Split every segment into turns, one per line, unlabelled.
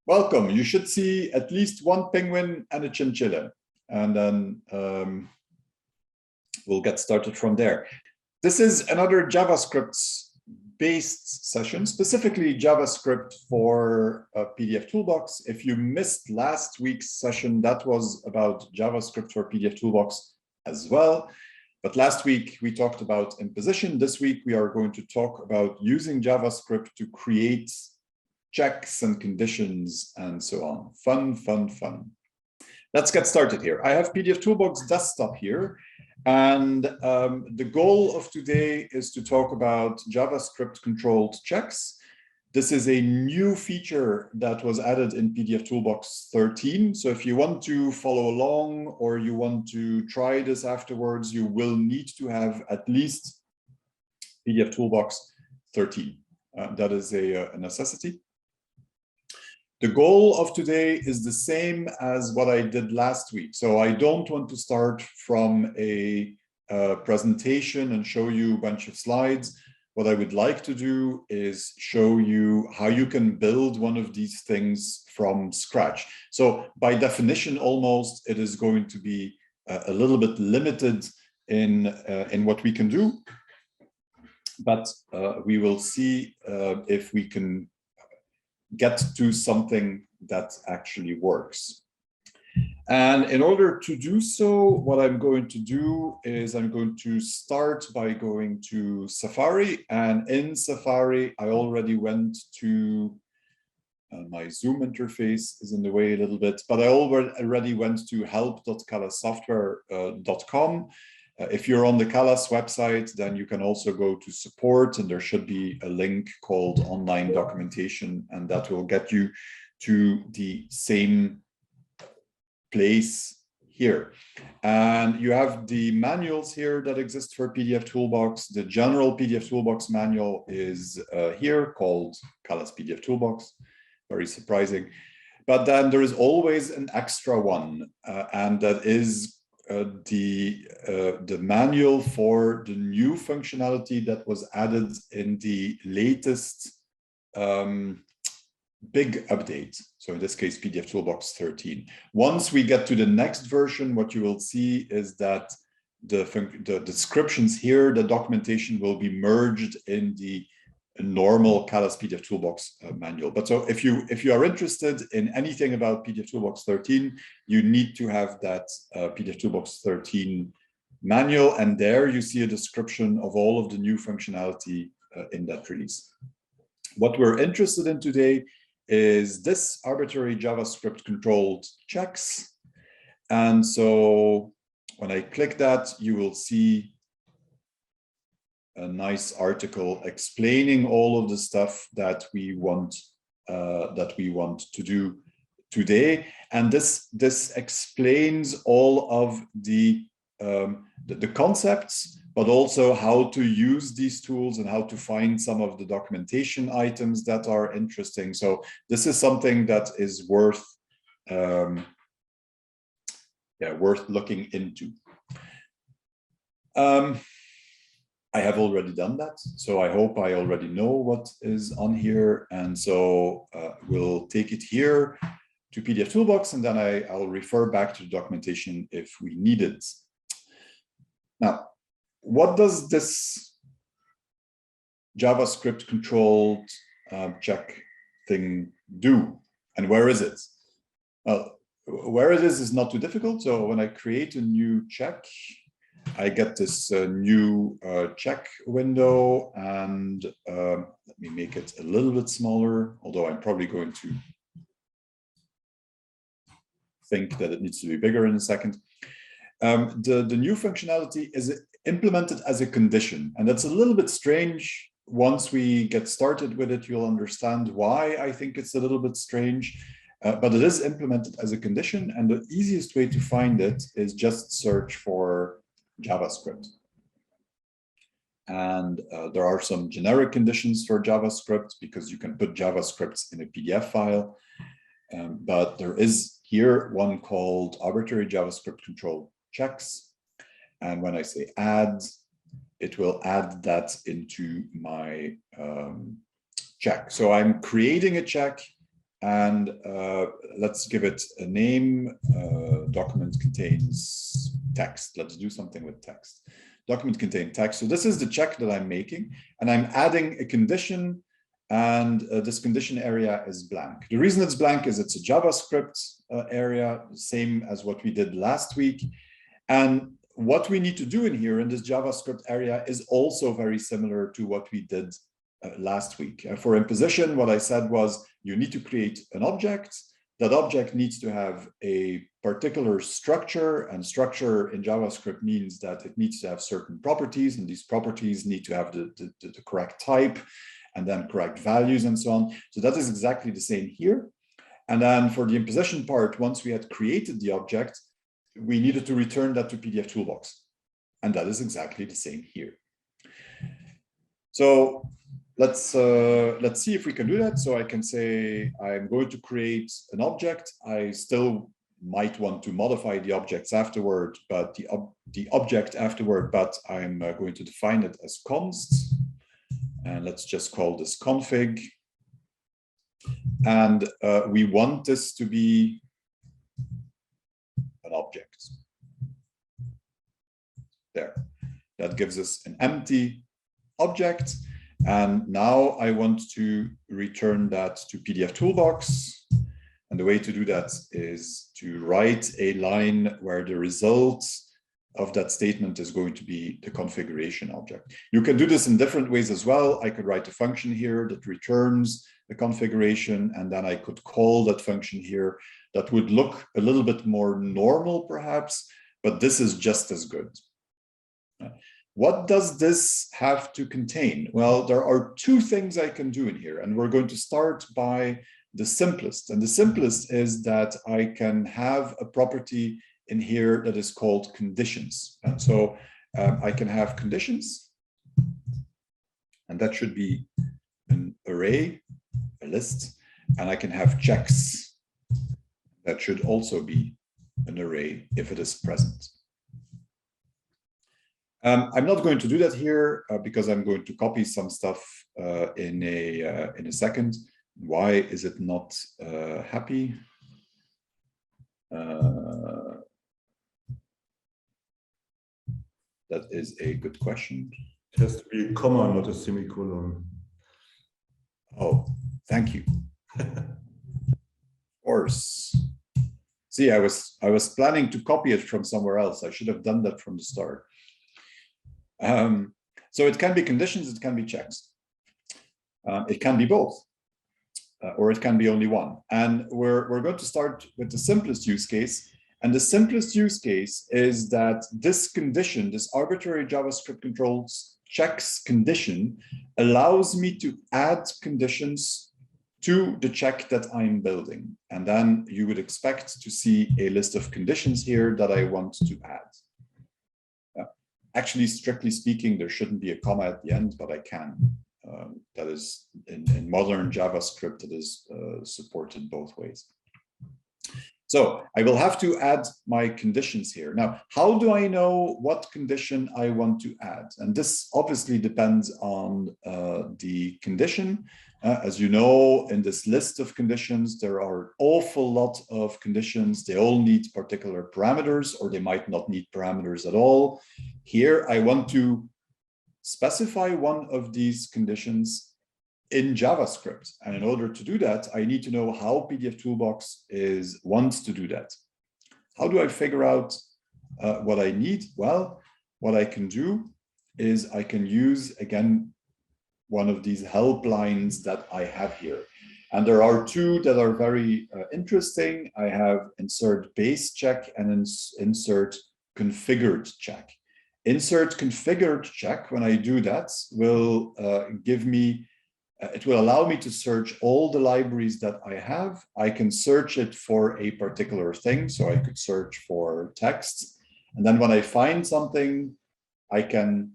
Welcome. You should see at least one penguin and a chinchilla, and then we'll get started from there. This is another JavaScript-based session, specifically JavaScript for pdfToolbox. If you missed last week's session, that was about JavaScript for pdfToolbox as well. But last week we talked about imposition. This week we are going to talk about using JavaScript to create checks and conditions and so on. Fun, fun, fun. Let's get started here. I have pdfToolbox desktop here, and the goal of today is to talk about JavaScript controlled checks. This is a new feature that was added in pdfToolbox 13. So if you want to follow along or you want to try this afterwards, you will need to have at least pdfToolbox 13. That is a necessity. The goal of today is the same as what I did last week. So I don't want to start from a presentation and show you a bunch of slides. What I would like to do is show you how you can build one of these things from scratch. So by definition, almost, it is going to be a little bit limited in what we can do. But we will see if we can get to something that actually works. And in order to do so, what I'm going to do is I'm going to start by going to Safari. And in Safari, I already went to, my Zoom interface is in the way a little bit, but I already went to help.callassoftware.com. If you're on the Callas website, then you can also go to support, and there should be a link called online documentation, and that will get you to the same place here. And you have the manuals here that exist for pdfToolbox. The general pdfToolbox manual is here, called Callas pdfToolbox. Very surprising. But then there is always an extra one, and that is the manual for the new functionality that was added in the latest big update. So in this case, pdfToolbox 13. Once we get to the next version, what you will see is that the descriptions here, the documentation will be merged in the normal Callas pdfToolbox manual. But so if you are interested in anything about pdfToolbox 13, you need to have that pdfToolbox 13 manual, and there you see a description of all of the new functionality in that release. What we're interested in today is this arbitrary JavaScript controlled checks. And so when I click that, you will see a nice article explaining all of the stuff that we want to do today, and this explains all of the concepts, but also how to use these tools and how to find some of the documentation items that are interesting. So this is something that is worth looking into. I have already done that, so I hope I already know what is on here. And so we'll take it here to pdfToolbox, and then I'll refer back to the documentation if we need it. Now, what does this JavaScript controlled check thing do? And where is it? Well, where it is not too difficult. So when I create a new check, I get this new check window, and let me make it a little bit smaller, although I'm probably going to think that it needs to be bigger in a second. The new functionality is implemented as a condition, and that's a little bit strange. Once we get started with it, you'll understand why I think it's a little bit strange, but it is implemented as a condition, and the easiest way to find it is just search for JavaScript. And there are some generic conditions for JavaScript because you can put JavaScripts in a PDF file. But there is here one called arbitrary JavaScript control checks. And when I say add, it will add that into my check. So I'm creating a check and let's give it a name. Document contains text. Let's do something with text. Document contain text. So this is the check that I'm making, and I'm adding a condition, and this condition area is blank. The reason it's blank is it's a JavaScript area, same as what we did last week. And what we need to do in here in this JavaScript area is also very similar to what we did last week. For imposition, what I said was you need to create an object. That object needs to have a particular structure, and structure in JavaScript means that it needs to have certain properties, and these properties need to have the correct type and then correct values and so on. So that is exactly the same here. And then for the imposition part, once we had created the object, we needed to return that to pdfToolbox. And that is exactly the same here. So let's see if we can do that. So I can say I'm going to create an object. I still might want to modify the objects afterward, but the object afterward, but I'm going to define it as const. And let's just call this config. And we want this to be an object. There. That gives us an empty object. And now I want to return that to pdfToolbox. And the way to do that is to write a line where the result of that statement is going to be the configuration object. You can do this in different ways as well. I could write a function here that returns the configuration, and then I could call that function here. That would look a little bit more normal perhaps, but this is just as good. What does this have to contain? Well, there are two things I can do in here, and we're going to start by the simplest. And the simplest is that I can have a property in here that is called conditions. And so I can have conditions, and that should be an array, a list, and I can have checks. That should also be an array if it is present. I'm not going to do that here because I'm going to copy some stuff in a second. Why is it not happy? That is a good question.
It has to be a comma, not a semicolon.
Oh, thank you. Of course. See, I was planning to copy it from somewhere else. I should have done that from the start. So it can be conditions, it can be checks. It can be both, or it can be only one. And we're going to start with the simplest use case. And the simplest use case is that this condition, this arbitrary JavaScript controls checks condition, allows me to add conditions to the check that I'm building. And then you would expect to see a list of conditions here that I want to add. Actually, strictly speaking, there shouldn't be a comma at the end, but I can. That is in modern JavaScript, it is supported both ways. So I will have to add my conditions here. Now, how do I know what condition I want to add? And this obviously depends on the condition. As you know, in this list of conditions, there are an awful lot of conditions. They all need particular parameters, or they might not need parameters at all. Here, I want to specify one of these conditions in JavaScript. And in order to do that, I need to know how pdfToolbox wants to do that. How do I figure out what I need? Well, what I can do is I can use, again, one of these helplines that I have here. And there are two that are very interesting. I have insert base check and insert configured check. Insert configured check, when I do that, will give me it will allow me to search all the libraries that I have. I can search it for a particular thing. So I could search for text. And then when I find something, I can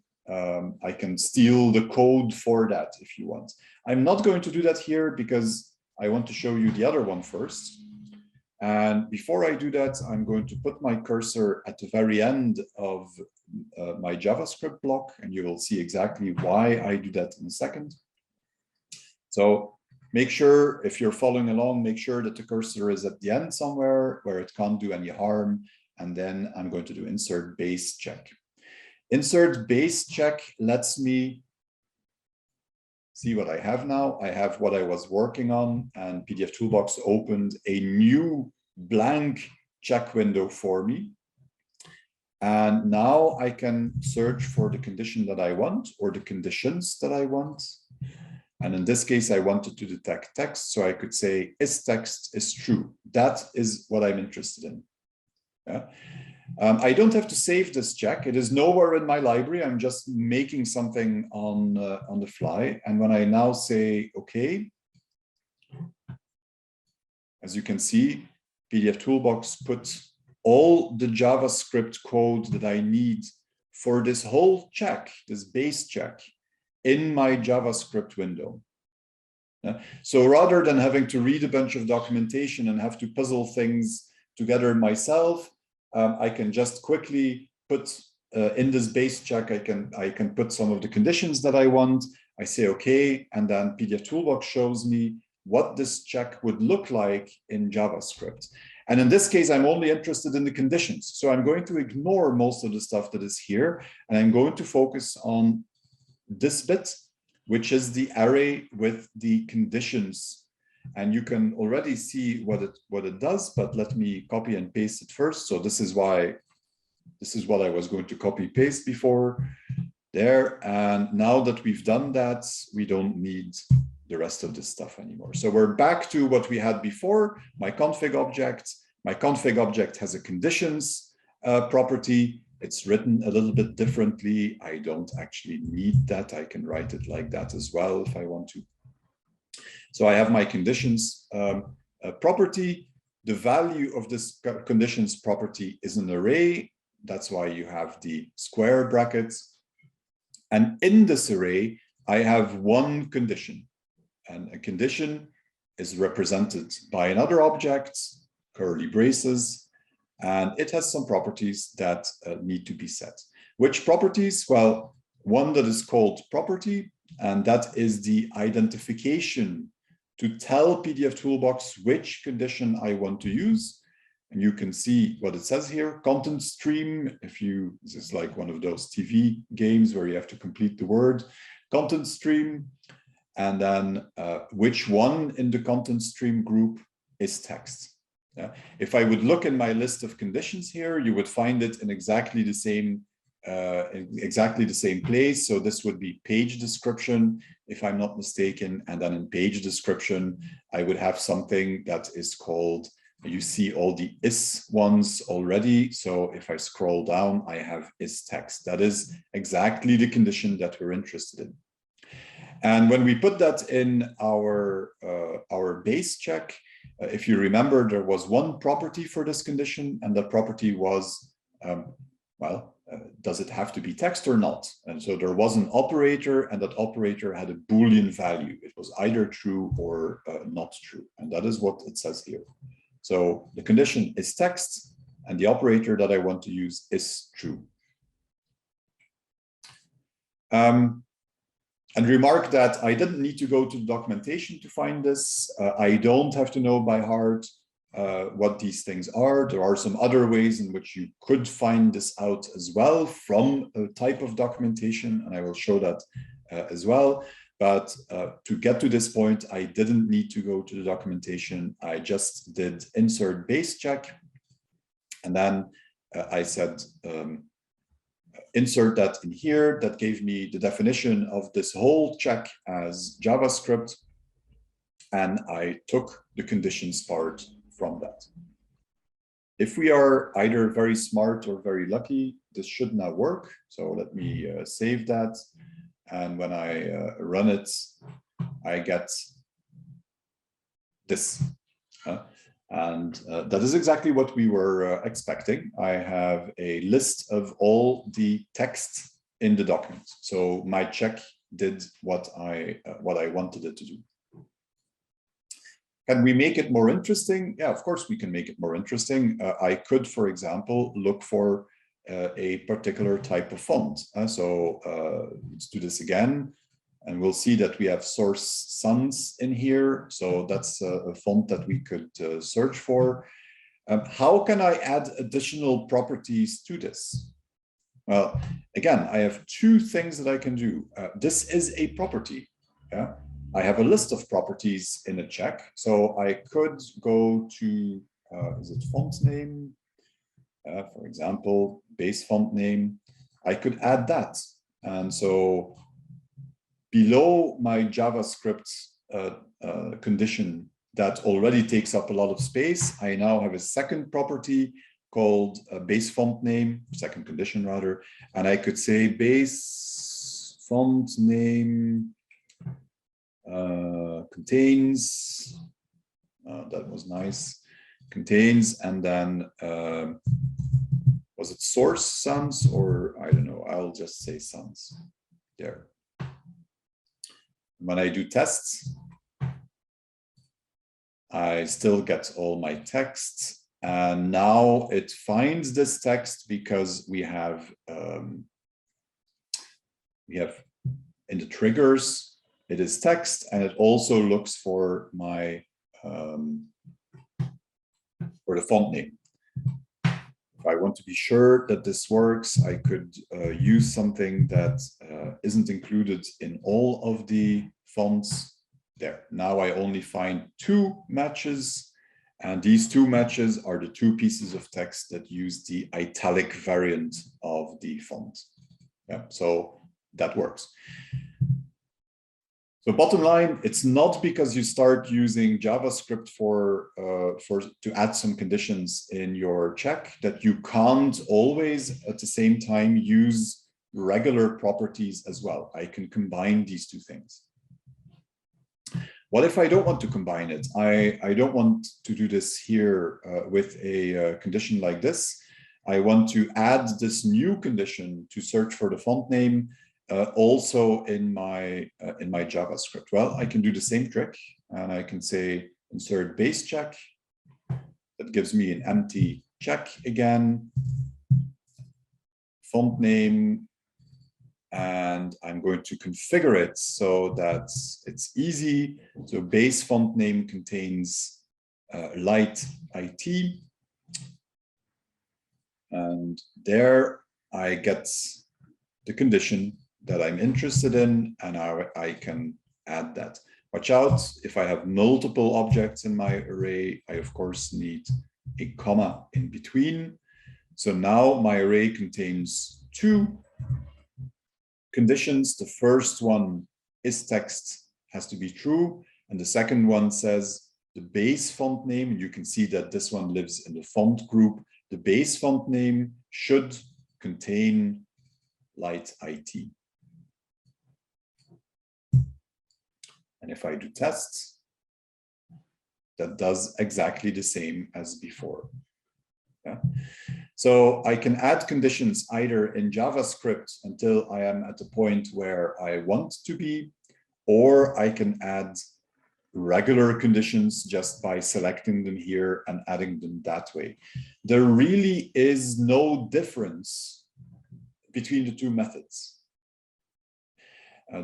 steal the code for that if you want. I'm not going to do that here because I want to show you the other one first. And before I do that, I'm going to put my cursor at the very end of my JavaScript block, and you will see exactly why I do that in a second. So Make sure, if you're following along, make sure that the cursor is at the end somewhere where it can't do any harm. And then I'm going to do insert base check. Insert base check lets me see what I have now. I have what I was working on, and pdfToolbox opened a new blank check window for me. And now I can search for the condition that I want, or the conditions that I want. And in this case, I wanted to detect text. So I could say, is text is true? That is what I'm interested in. Yeah. I don't have to save this check. It is nowhere in my library. I'm just making something on the fly. And when I now say, OK, as you can see, pdfToolbox put all the JavaScript code that I need for this whole check, this base check, in my JavaScript window. So rather than having to read a bunch of documentation and have to puzzle things together myself, I can just quickly put in this base check, I can put some of the conditions that I want. I say OK, and then pdfToolbox shows me what this check would look like in JavaScript. And in this case, I'm only interested in the conditions. So I'm going to ignore most of the stuff that is here, and I'm going to focus on this bit, which is the array with the conditions. And you can already see what it does, but let me copy and paste it first. So this is what I was going to copy paste before there. And now that we've done that, we don't need the rest of this stuff anymore. So we're back to what we had before, my config object. My config object has a conditions property. It's written a little bit differently. I don't actually need that. I can write it like that as well if I want to. So I have my conditions property. The value of this conditions property is an array. That's why you have the square brackets. And in this array, I have one condition. And a condition is represented by another object, curly braces, and it has some properties that need to be set. Which properties? Well, one that is called property, and that is the identification to tell pdfToolbox which condition I want to use. And you can see what it says here, content stream. This is like one of those TV games where you have to complete the word, content stream. And then which one in the content stream group is text. Yeah. If I would look in my list of conditions here, you would find it in exactly the same place. So this would be page description, if I'm not mistaken. And then in page description, I would have something that is called, you see all the is ones already. So if I scroll down, I have is text. That is exactly the condition that we're interested in. And when we put that in our base check, if you remember, there was one property for this condition, and that property was, does it have to be text or not? And so there was an operator, and that operator had a Boolean value. It was either true or not true. And that is what it says here. So the condition is text, and the operator that I want to use is true. And remark that I didn't need to go to the documentation to find this. I don't have to know by heart what these things are. There are some other ways in which you could find this out as well from a type of documentation, and I will show that as well. But to get to this point, I didn't need to go to the documentation. I just did insert base check, and then I said, insert that in here. That gave me the definition of this whole check as JavaScript, and I took the conditions part from that. If we are either very smart or very lucky, this should now work. So let me save that, and when I run it, I get this. And that is exactly what we were expecting. I have a list of all the text in the document. So my check did what I wanted it to do. Can we make it more interesting? Yeah, of course we can make it more interesting. I could, for example, look for a particular type of font. So let's do this again. And we'll see that we have source sans in here. So that's a font that we could search for. How can I add additional properties to this? Well, again, I have two things that I can do. This is a property. Yeah, I have a list of properties in a check. So I could go to, is it font name? For example, base font name. I could add that. And so below my JavaScript condition that already takes up a lot of space, I now have a second property called base font name, second condition rather, and I could say base font name contains, that was nice, contains, and then was it source sans, or I don't know, I'll just say sans there. When I do tests, I still get all my text, and now it finds this text because we have in the triggers, it is text, and it also looks for my for the font name. If I want to be sure that this works, I could use something that isn't included in all of the fonts. There, now I only find two matches, and these two matches are the two pieces of text that use the italic variant of the font. Yeah, so that works. So bottom line, it's not because you start using JavaScript to add some conditions in your check that you can't always at the same time use regular properties as well. I can combine these two things. What if I don't want to combine it? I don't want to do this here with a condition like this. I want to add this new condition to search for the font name also in my JavaScript. Well, I can do the same trick, and I can say insert base check. That gives me an empty check again. Font name. And I'm going to configure it so that it's easy. So base font name contains light IT. And there I get the condition that I'm interested in, and I can add that. Watch out, if I have multiple objects in my array, I of course need a comma in between. So now my array contains two conditions. The first one is text, has to be true, and the second one says the base font name, and you can see that this one lives in the font group. The base font name should contain light IT. And if I do tests, that does exactly the same as before. Yeah. So I can add conditions either in JavaScript until I am at the point where I want to be, or I can add regular conditions just by selecting them here and adding them that way. There really is no difference between the two methods.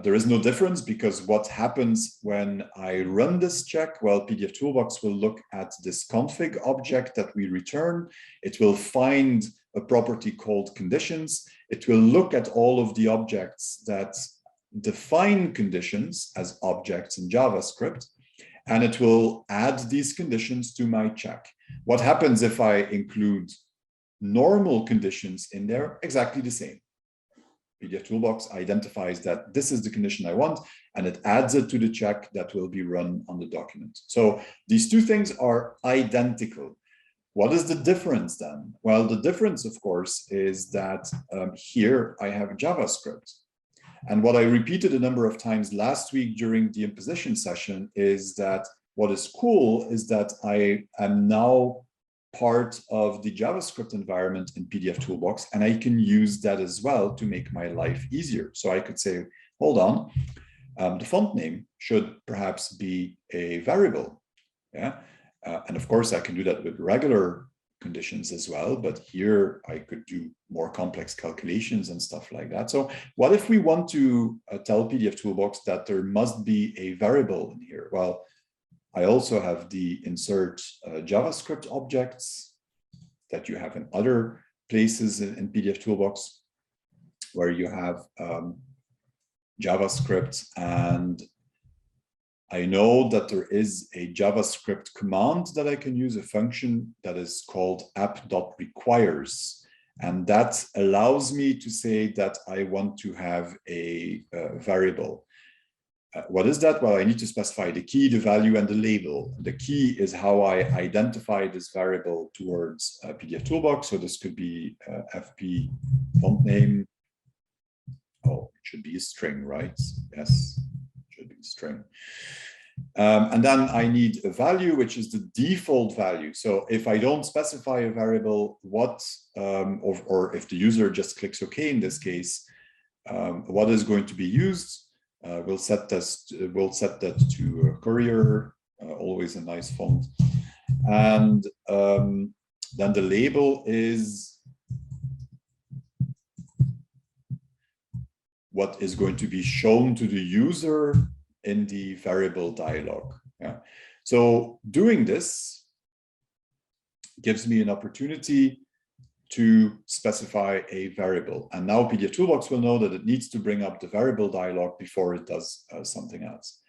There is no difference because what happens when I run this check? Well, pdfToolbox will look at this config object that we return. It will find a property called conditions. It will look at all of the objects that define conditions as objects in JavaScript, and it will add these conditions to my check. What happens if I include normal conditions in there? Exactly the same. pdfToolbox identifies that this is the condition I want, and it adds it to the check that will be run on the document. So these two things are identical. What is the difference then? Well, the difference, of course, is that here I have JavaScript. And what I repeated a number of times last week during the imposition session is that what is cool is that I am now part of the JavaScript environment in pdfToolbox, and I can use that as well to make my life easier. So I could say, hold on, the font name should perhaps be a variable. Yeah, and of course I can do that with regular conditions as well, but here I could do more complex calculations and stuff like that. So what if we want to tell pdfToolbox that there must be a variable in here? Well, I also have the insert JavaScript objects that you have in other places in pdfToolbox, where you have JavaScript, and I know that there is a JavaScript command that I can use, a function that is called app.requires. And that allows me to say that I want to have a variable. What is that? Well, I need to specify the key, the value, and the label. The key is how I identify this variable towards pdfToolbox. So this could be fp font name. Oh, it should be a string, right? Yes, it should be a string. And then I need a value, which is the default value. So if I don't specify a variable, what, or if the user just clicks OK in this case, what is going to be used? We'll set that to Courier, always a nice font. And then the label is what is going to be shown to the user in the variable dialog. Yeah. So doing this gives me an opportunity to specify a variable. And now pdfToolbox will know that it needs to bring up the variable dialog before it does something else.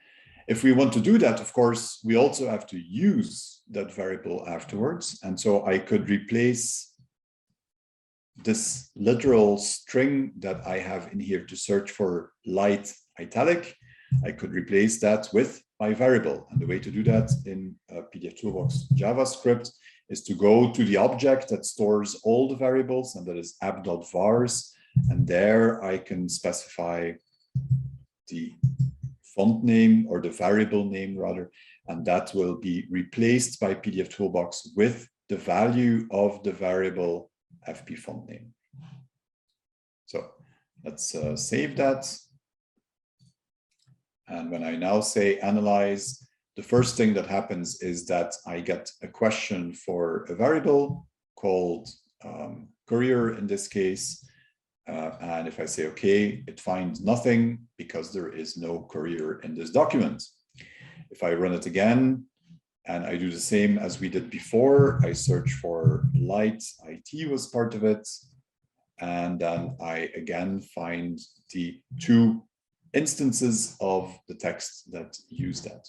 If we want to do that, of course, we also have to use that variable afterwards. And so I could replace this literal string that I have in here to search for light italic. I could replace that with my variable. And the way to do that in pdfToolbox JavaScript is to go to the object that stores all the variables, and that is app.vars. And there I can specify the font name, or the variable name rather, and that will be replaced by pdfToolbox with the value of the variable fp font name. So let's save that. And when I now say analyze, the first thing that happens is that I get a question for a variable called Courier in this case. And if I say OK, it finds nothing because there is no Courier in this document. If I run it again and I do the same as we did before, I search for light, IT was part of it. And then I again find the two instances of the text that use that.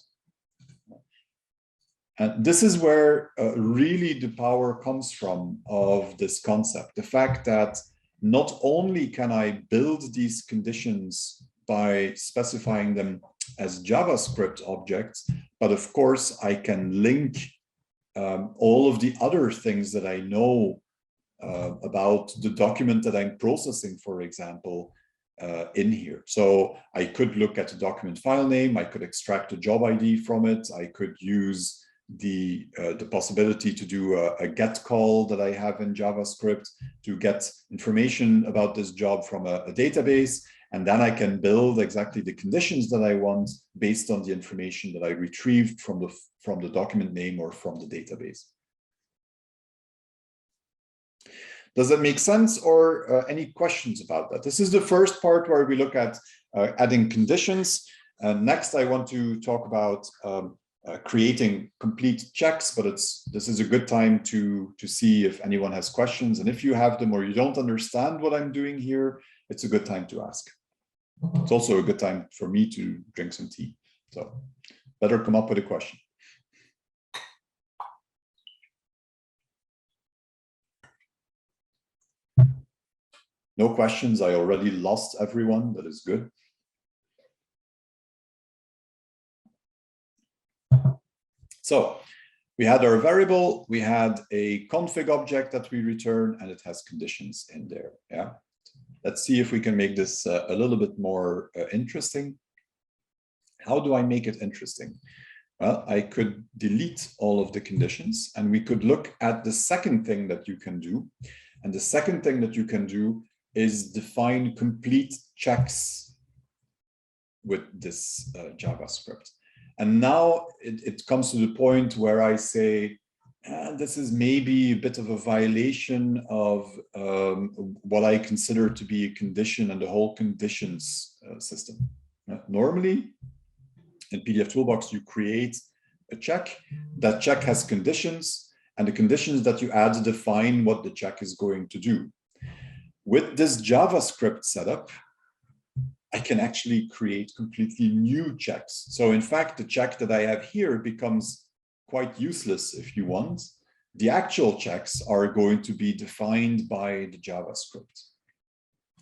And this is where really the power comes from of this concept. The fact that not only can I build these conditions by specifying them as JavaScript objects, but of course I can link all of the other things that I know about the document that I'm processing, for example, in here. So I could look at the document file name, I could extract a job ID from it, I could use the possibility to do a get call that I have in JavaScript to get information about this job from a database, and then I can build exactly the conditions that I want based on the information that I retrieved from the document name or from the database. Does that make sense, or any questions about that? This is the first part where we look at adding conditions. Next, I want to talk about creating complete checks, but this is a good time to see if anyone has questions. And if you have them or you don't understand what I'm doing here, it's a good time to ask. It's also a good time for me to drink some tea. So better come up with a question. No questions. I already lost everyone. That is good. So we had our variable, we had a config object that we return, and it has conditions in there. Yeah. Let's see if we can make this a little bit more interesting. How do I make it interesting? Well, I could delete all of the conditions, and we could look at the second thing that you can do. And the second thing that you can do is define complete checks with this JavaScript. And now it comes to the point where I say, And this is maybe a bit of a violation of what I consider to be a condition and the whole conditions system. Normally, in pdfToolbox, you create a check. That check has conditions, and the conditions that you add define what the check is going to do. With this JavaScript setup, I can actually create completely new checks. So in fact, the check that I have here becomes quite useless if you want. The actual checks are going to be defined by the JavaScript.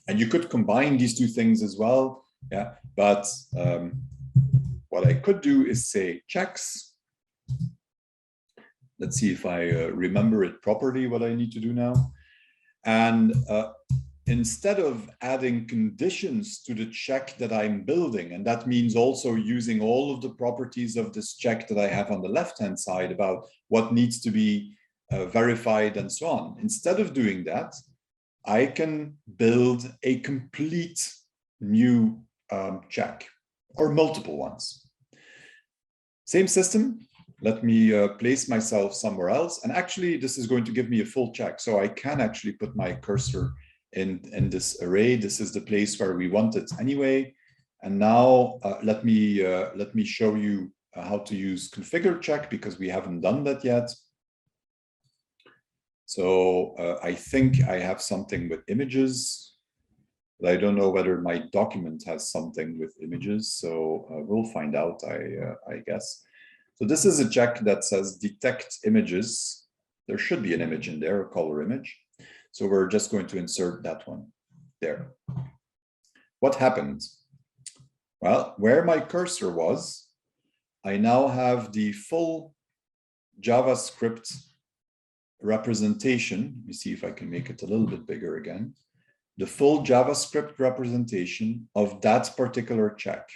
And you could combine these two things as well. Yeah, but what I could do is say checks. Let's see if I remember it properly, what I need to do now. And instead of adding conditions to the check that I'm building, and that means also using all of the properties of this check that I have on the left-hand side about what needs to be verified and so on. Instead of doing that, I can build a complete new check or multiple ones. Same system. Let me place myself somewhere else. And actually, this is going to give me a full check. So I can actually put my cursor in this array. This is the place where we want it anyway. And now let me show you how to use configure check, because we haven't done that yet. So I think I have something with images, but I don't know whether my document has something with images. So we'll find out, I guess. So this is a check that says detect images. There should be an image in there, a color image. So we're just going to insert that one there. What happened? Well, where my cursor was, I now have the full JavaScript representation. Let me see if I can make it a little bit bigger again. The full JavaScript representation of that particular check.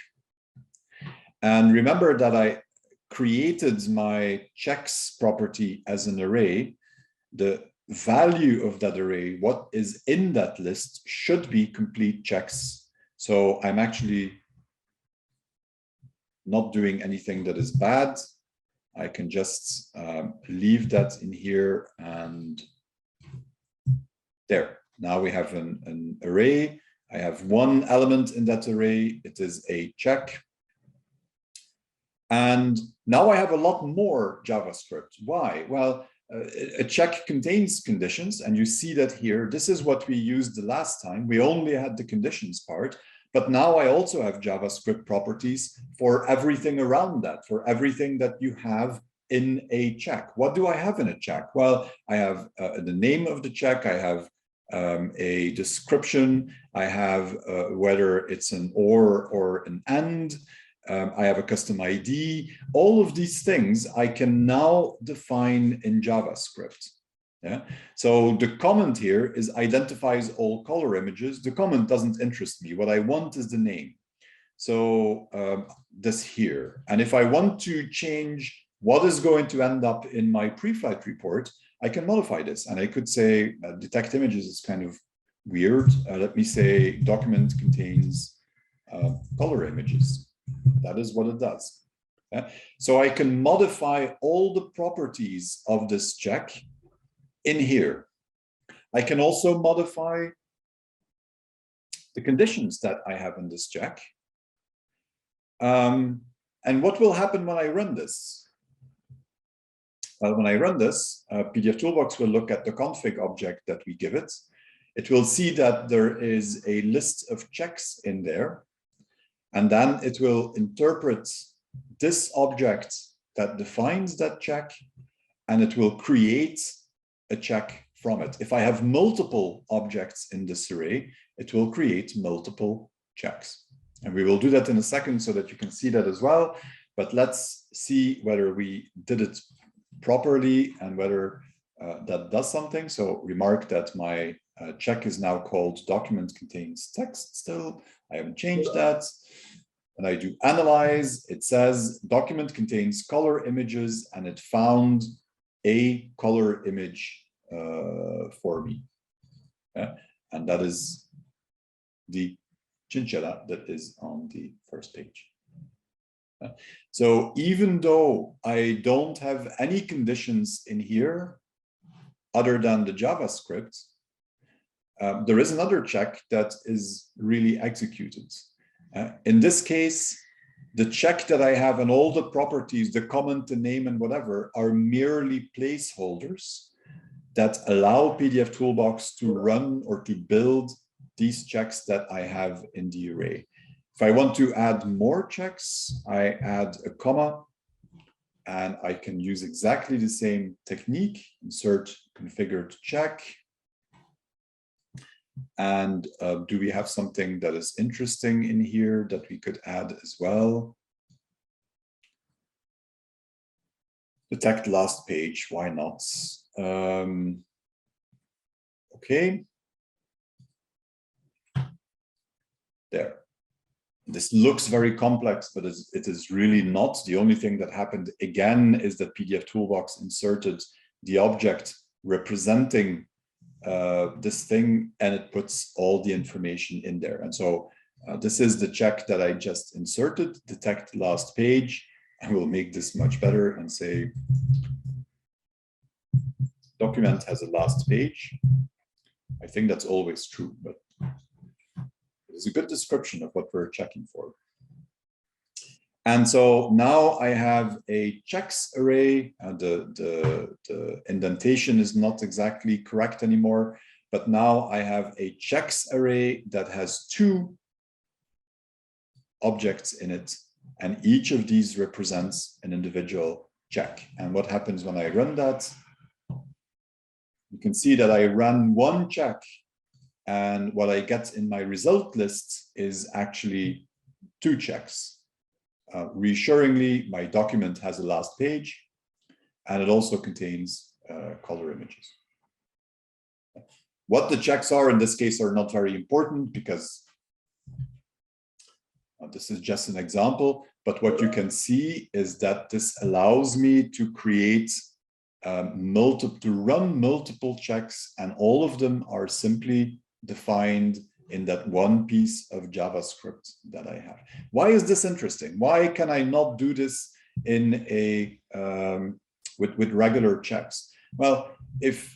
And remember that I created my checks property as an array. The value of that array, what is in that list, should be complete checks. So I'm actually not doing anything that is bad. I can just leave that in here, and there. Now we have an array. I have one element in that array. It is a check. And now I have a lot more JavaScript. Why? Well, a check contains conditions, and you see that here. This is what we used the last time. We only had the conditions part, but now I also have JavaScript properties for everything around that, for everything that you have in a check. What do I have in a check? Well, I have the name of the check. I have a description. I have whether it's an or an and. I have a custom ID. All of these things I can now define in JavaScript. Yeah. So the comment here is identifies all color images. The comment doesn't interest me. What I want is the name. So this here. And if I want to change what is going to end up in my preflight report, I can modify this. And I could say detect images is kind of weird. Let me say document contains color images. That is what it does. Yeah. So I can modify all the properties of this check in here. I can also modify the conditions that I have in this check. And what will happen when I run this? Well, when I run this, pdfToolbox will look at the config object that we give it. It will see that there is a list of checks in there. And then it will interpret this object that defines that check, and it will create a check from it. If I have multiple objects in this array, it will create multiple checks. And we will do that in a second so that you can see that as well. But let's see whether we did it properly and whether that does something. So remark that my check is now called document contains text still. I haven't changed that. And I do analyze, it says document contains color images, and it found a color image for me. Yeah? And that is the chinchilla that is on the first page. So even though I don't have any conditions in here other than the JavaScript, there is another check that is really executed. In this case, the check that I have and all the properties, the comment, the name, and whatever, are merely placeholders that allow pdfToolbox to run or to build these checks that I have in the array. If I want to add more checks, I add a comma, and I can use exactly the same technique, insert configured check. And do we have something that is interesting in here that we could add as well? Detect last page, why not? Okay. There. This looks very complex, but it is really not. The only thing that happened again is that pdfToolbox inserted the object representing this thing, and it puts all the information in there. And so this is the check that I just inserted, detect last page. And we'll make this much better and say document has a last page. I think that's always true, but it's a good description of what we're checking for. And so now I have a checks array. The indentation is not exactly correct anymore, but now I have a checks array that has two objects in it, and each of these represents an individual check. And what happens when I run that? You can see that I run one check, and what I get in my result list is actually two checks. Reassuringly, my document has a last page, and it also contains color images. What the checks are in this case are not very important because this is just an example, but what you can see is that this allows me to create to run multiple checks, and all of them are simply defined in that one piece of JavaScript that I have. Why is this interesting? Why can I not do this in a with regular checks? Well, if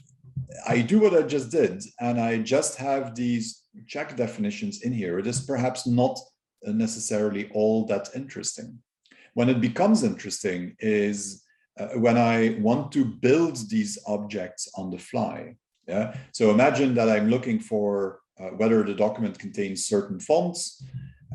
I do what I just did and I just have these check definitions in here, it is perhaps not necessarily all that interesting. When it becomes interesting is when I want to build these objects on the fly. Yeah. So imagine that I'm looking for whether the document contains certain fonts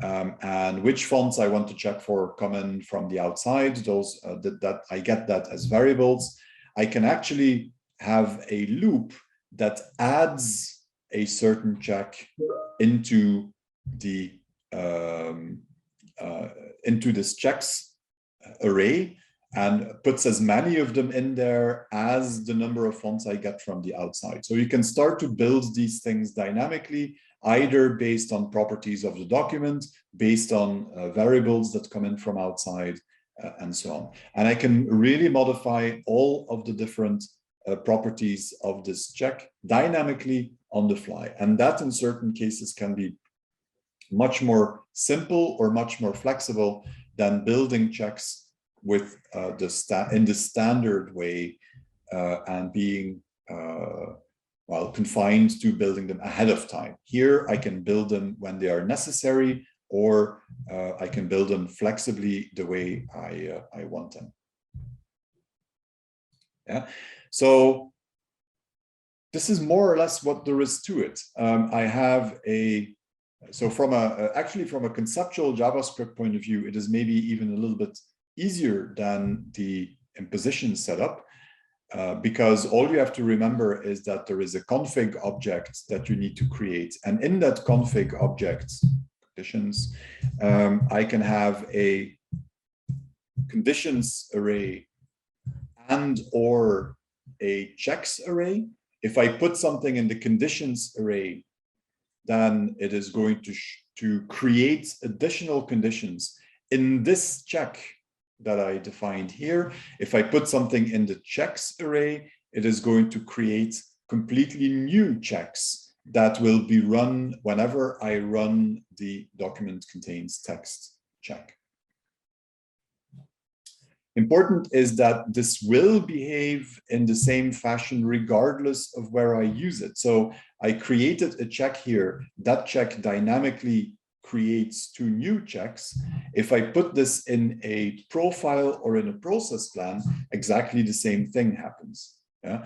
and which fonts I want to check for coming from the outside. Those that I get that as variables. I can actually have a loop that adds a certain check into the into this checks array and puts as many of them in there as the number of fonts I get from the outside. So you can start to build these things dynamically, either based on properties of the document, based on variables that come in from outside, and so on. And I can really modify all of the different properties of this check dynamically on the fly. And that in certain cases can be much more simple or much more flexible than building checks with in the standard way and being well confined to building them ahead of time. Here I can build them when they are necessary, or I can build them flexibly the way I want them. Yeah, so this is more or less what there is to it. I have so from actually from a conceptual JavaScript point of view, it is maybe even a little bit easier than the imposition setup, because all you have to remember is that there is a config object that you need to create. And in that config object, conditions, I can have a conditions array and or a checks array. If I put something in the conditions array, then it is going to create additional conditions in this check that I defined here. If I put something in the checks array, it is going to create completely new checks that will be run whenever I run the document contains text check. Important is that this will behave in the same fashion regardless of where I use it. So I created a check here. That check dynamically creates two new checks. If I put this in a profile or in a process plan, exactly the same thing happens. Yeah?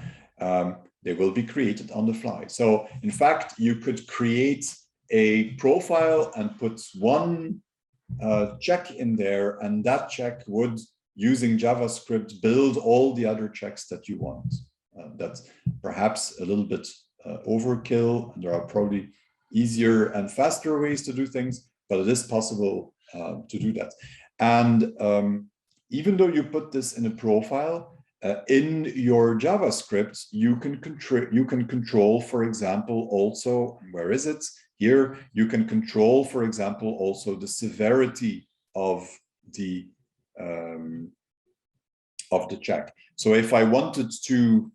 They will be created on the fly. So in fact, you could create a profile and put one check in there, and that check would, using JavaScript, build all the other checks that you want. That's perhaps a little bit overkill, and there are probably easier and faster ways to do things, but it is possible to do that. And even though you put this in a profile, in your JavaScript, you can control, for example, also, where is it? Here, you can control, for example, also the severity of the check. So if I wanted to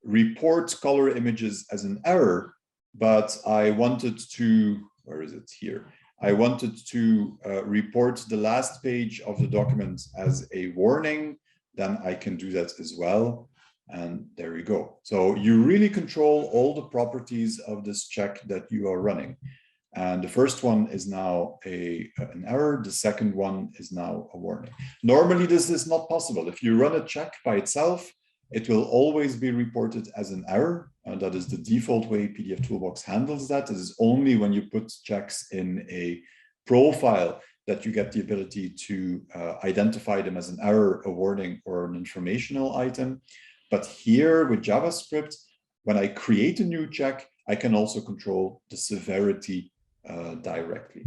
report color images as an error, but I wanted to, where is it here? I wanted to report the last page of the document as a warning, then I can do that as well. And there you go. So you really control all the properties of this check that you are running. And the first one is now an error. The second one is now a warning. Normally, this is not possible. If you run a check by itself, it will always be reported as an error. And that is the default way pdfToolbox handles that. It is only when you put checks in a profile that you get the ability to identify them as an error, a warning, or an informational item. But here with JavaScript, when I create a new check, I can also control the severity directly.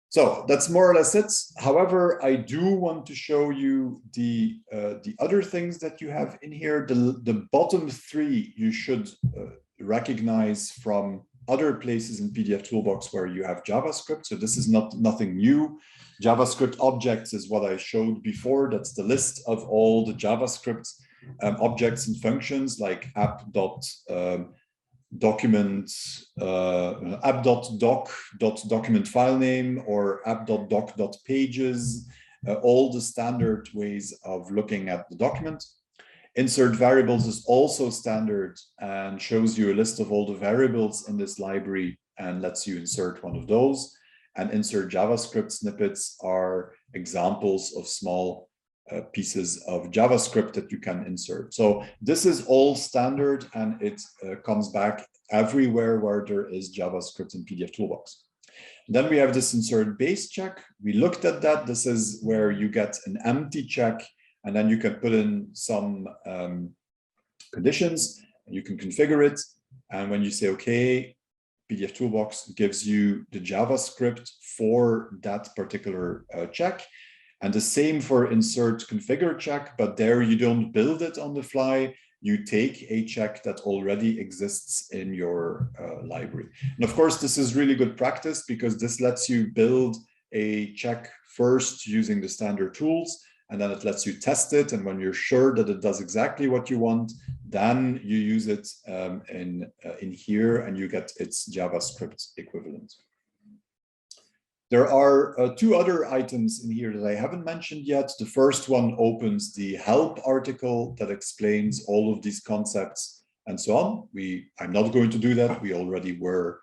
So that's more or less it. However, I do want to show you the other things that you have in here. The bottom three you should recognize from other places in pdfToolbox where you have JavaScript. So this is nothing new. JavaScript objects is what I showed before. That's the list of all the JavaScript objects and functions like app.document, app.doc.document file name, or app.doc.pages, all the standard ways of looking at the document. Insert variables is also standard and shows you a list of all the variables in this library and lets you insert one of those. And insert JavaScript snippets are examples of small pieces of JavaScript that you can insert. So this is all standard, and it comes back everywhere where there is JavaScript in pdfToolbox. Then we have this insert base check. We looked at that. This is where you get an empty check, and then you can put in some conditions, and you can configure it. And when you say OK, pdfToolbox gives you the JavaScript for that particular check. And the same for insert configure check, but there you don't build it on the fly. You take a check that already exists in your library. And of course, this is really good practice because this lets you build a check first using the standard tools, and then it lets you test it. And when you're sure that it does exactly what you want, then you use it in here and you get its JavaScript equivalent. There are two other items in here that I haven't mentioned yet. The first one opens the help article that explains all of these concepts and so on. I'm not going to do that. We already were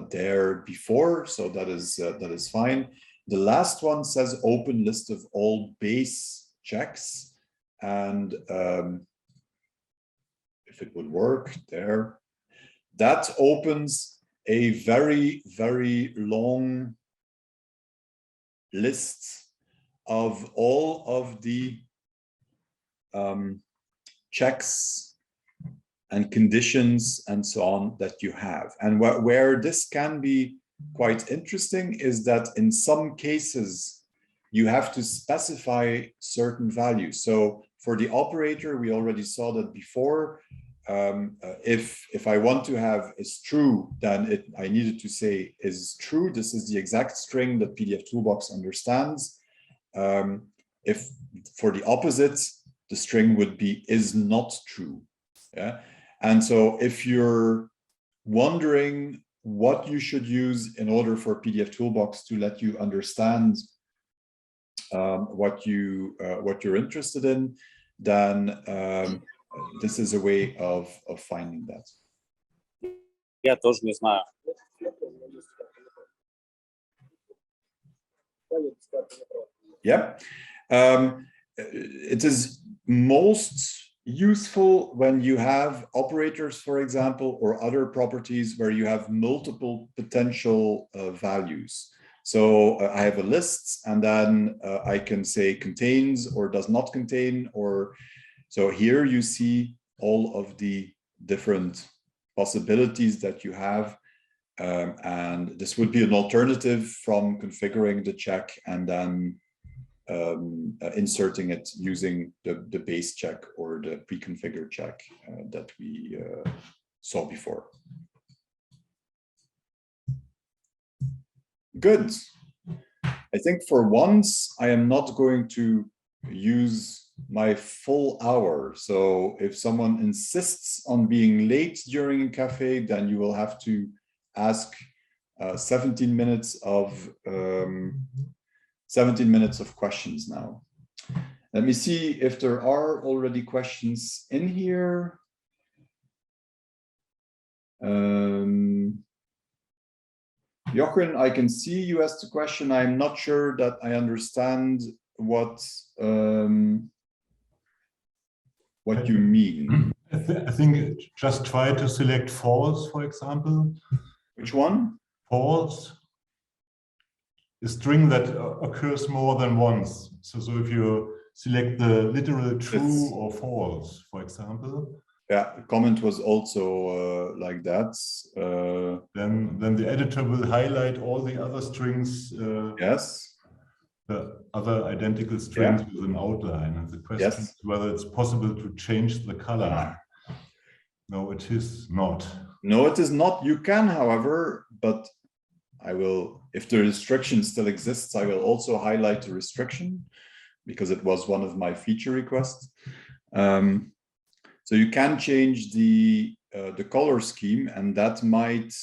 there before, so that is fine. The last one says open list of all base checks, and if it would work there, that opens a very, very long list of all of the checks and conditions and so on that you have. And where this can be quite interesting is that in some cases you have to specify certain values. So for the operator, we already saw that before. If I want to have is true, then I needed to say is true. This is the exact string that pdfToolbox understands. If for the opposite, the string would be is not true. Yeah. And so if you're wondering what you should use in order for pdfToolbox to let you understand what you're interested in, then this is a way of finding that.
Я тоже не знаю.
Yeah, it is most useful when you have operators, for example, or other properties where you have multiple potential values. So I have a list, and then I can say contains or does not contain, or so here you see all of the different possibilities that you have. And this would be an alternative from configuring the check and then inserting it using the base check or the pre-configured check that we saw before. Good. I think for once I am not going to use my full hour. So if someone insists on being late during a cafe, then you will have to ask 17 minutes of questions now. Let me see if there are already questions in here. Jochen, I can see you asked a question. I'm not sure that I understand what you mean.
I think just try to select false, for example.
Which one?
False. A string that occurs more than once. So if you select the literal true or false, for example.
Yeah, the comment was also like that.
Then the editor will highlight all the other strings.
Yes.
The other identical strings with an outline. And the question is whether it's possible to change the color. No, it is not.
No, it is not. You can, however, but I will, if the restriction still exists, I will also highlight the restriction because it was one of my feature requests. So you can change the color scheme, and that might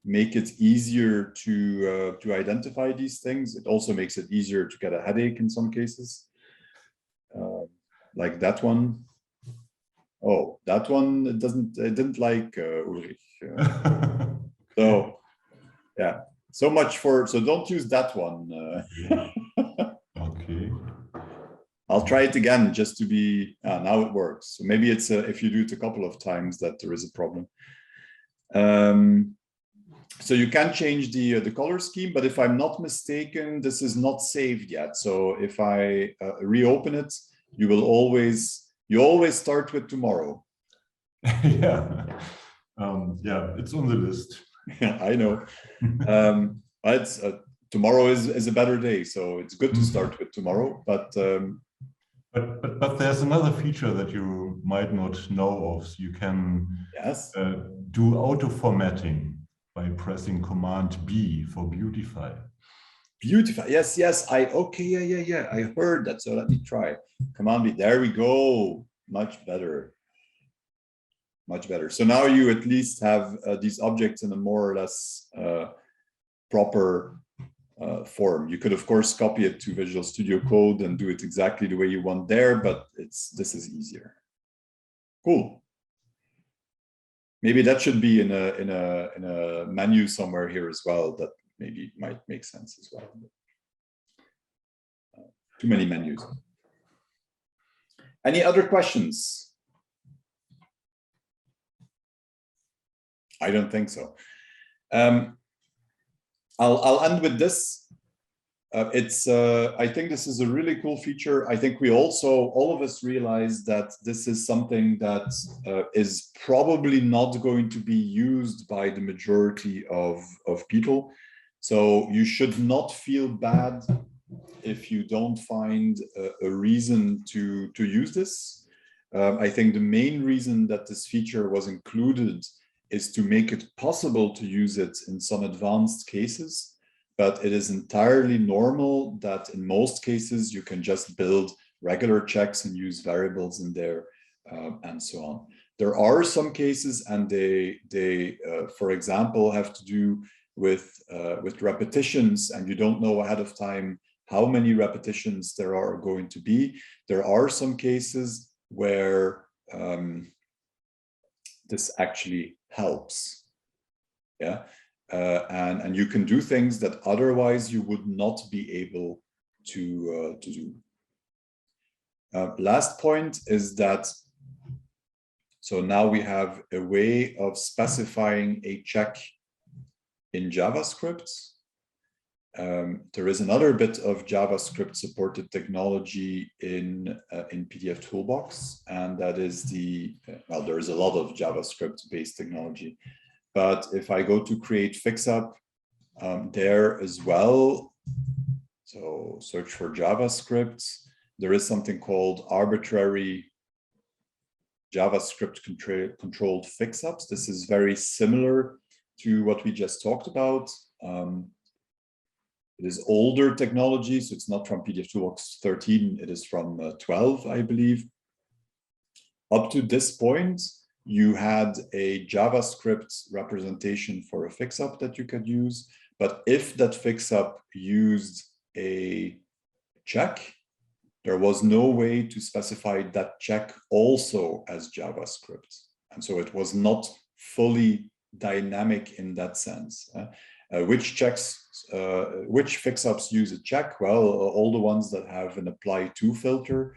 make it easier to identify these things. It also makes it easier to get a headache in some cases, like that one. Oh, that one it didn't like Ulrich. So yeah, so much for, so don't use that one.
Okay.
I'll try it again just to be, now it works. So maybe it's if you do it a couple of times that there is a problem. So you can change the color scheme, but if I'm not mistaken, this is not saved yet. So if I reopen it, you always start with tomorrow.
Yeah, it's on the list.
Yeah, I know. But it's, tomorrow is a better day, so it's good to start with tomorrow. But
there's another feature that you might not know of. You can do auto formatting by pressing Command B for beautify.
Beautify, yes. I heard that. So let me try Command B. There we go. Much better. Much better. So now you at least have these objects in a more or less proper form. You could of course copy it to Visual Studio Code and do it exactly the way you want there, but this is easier. Cool. Maybe that should be in a menu somewhere here as well. That maybe might make sense as well. Too many menus. Any other questions? I don't think so. I'll end with this. I think this is a really cool feature. I think we also, all of us realize that this is something that is probably not going to be used by the majority of people. So you should not feel bad if you don't find a reason to use this. I think the main reason that this feature was included is to make it possible to use it in some advanced cases, but it is entirely normal that in most cases you can just build regular checks and use variables in there and so on. There are some cases, and they for example, have to do with repetitions, and you don't know ahead of time how many repetitions there are going to be. There are some cases where this actually helps. Yeah, and you can do things that otherwise you would not be able to do. Last point is that, so now we have a way of specifying a check in JavaScript. There is another bit of JavaScript supported technology in pdfToolbox, and that is well, there is a lot of JavaScript based technology. But if I go to create fixup there as well, so search for JavaScript, there is something called arbitrary JavaScript controlled fixups. This is very similar to what we just talked about. It is older technology, so it's not from pdfToolbox 13, it is from 12, I believe. Up to this point, you had a JavaScript representation for a fixup that you could use, but if that fixup used a check, there was no way to specify that check also as JavaScript. And so it was not fully dynamic in that sense. Which fixups use a check? Well, all the ones that have an apply to filter.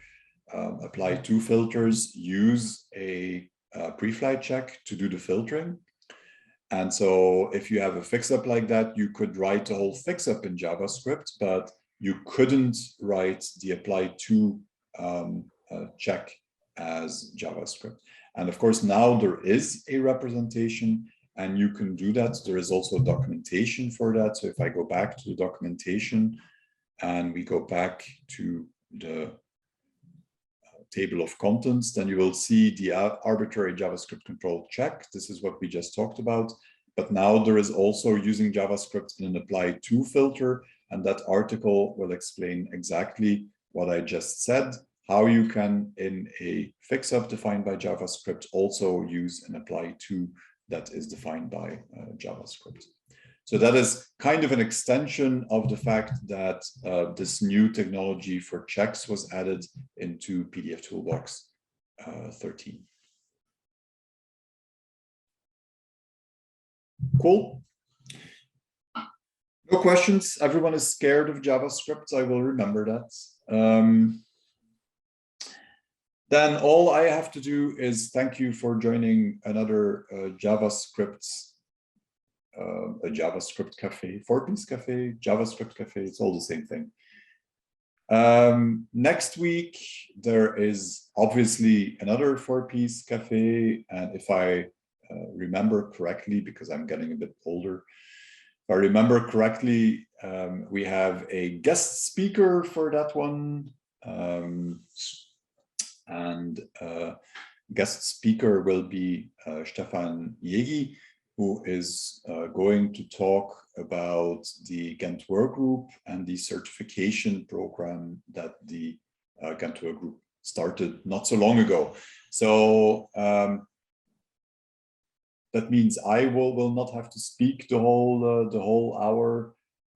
Apply to filters use a preflight check to do the filtering. And so if you have a fixup like that, you could write a whole fixup in JavaScript, but you couldn't write the apply to check as JavaScript. And of course, now there is a representation and you can do that. There is also documentation for that. So if I go back to the documentation and we go back to the table of contents, then you will see the arbitrary JavaScript controlled check. This is what we just talked about. But now there is also using JavaScript in an apply to filter, and that article will explain exactly what I just said, how you can, in a fixup defined by JavaScript, also use an apply to that is defined by JavaScript. So that is kind of an extension of the fact that this new technology for checks was added into pdfToolbox 13. Cool. No questions. Everyone is scared of JavaScript. I will remember that. Then all I have to do is thank you for joining another JavaScript Café, for Pees Café, JavaScript Café, it's all the same thing. Next week, there is obviously another for Pees Café, and if I remember correctly, because I'm getting a bit older, if I remember correctly, we have a guest speaker for that one, and guest speaker will be Stefan Jegi, who is going to talk about the Ghent Workgroup and the certification program that the Ghent Workgroup started not so long ago. So that means I will not have to speak the whole hour,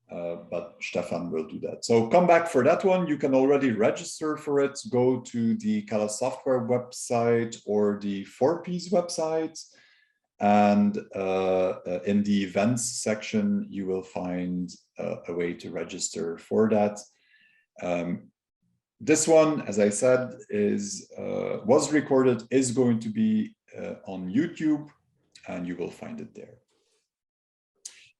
but Stefan will do that. So come back for that one. You can already register for it. Go to the Callas Software website or the 4Pees website. And in the events section, you will find a way to register for that. This one, as I said, was recorded, is going to be on YouTube, and you will find it there.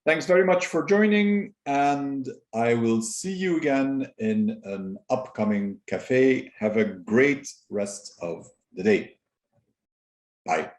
Thanks very much for joining, and I will see you again in an upcoming cafe. Have a great rest of the day. Bye.